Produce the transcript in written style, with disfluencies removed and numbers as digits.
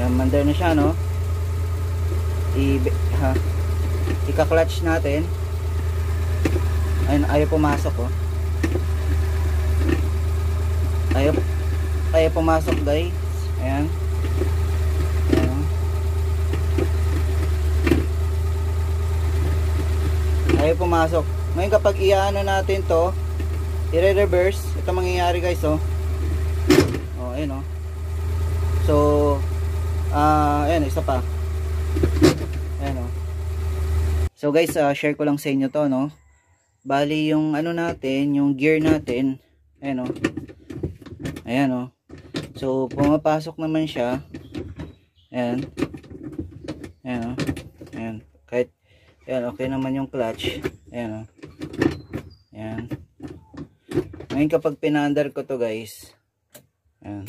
Ayan, mandar na siya, no? Ika-clutch natin. Ayun, ayaw pumasok, oh. Ayaw pumasok, guys. Ayan. Ayan. Ayaw pumasok. Ngayon kapag iano natin to, i-reverse, ito mangyayari, guys, oh. Oh, ayun, oh. So, ayan, isa pa. Ayan, oh. So, guys, share ko lang sa inyo to, no. Bali yung ano natin, yung gear natin, ayan, oh. Ayan, oh. So, pumapasok naman siya. Ayan. Ayan, oh. Ayan. Kahit, ayan, okay naman yung clutch. Ayan, oh. Ayan. Ngayon kapag pinandar ko to, guys, ayan.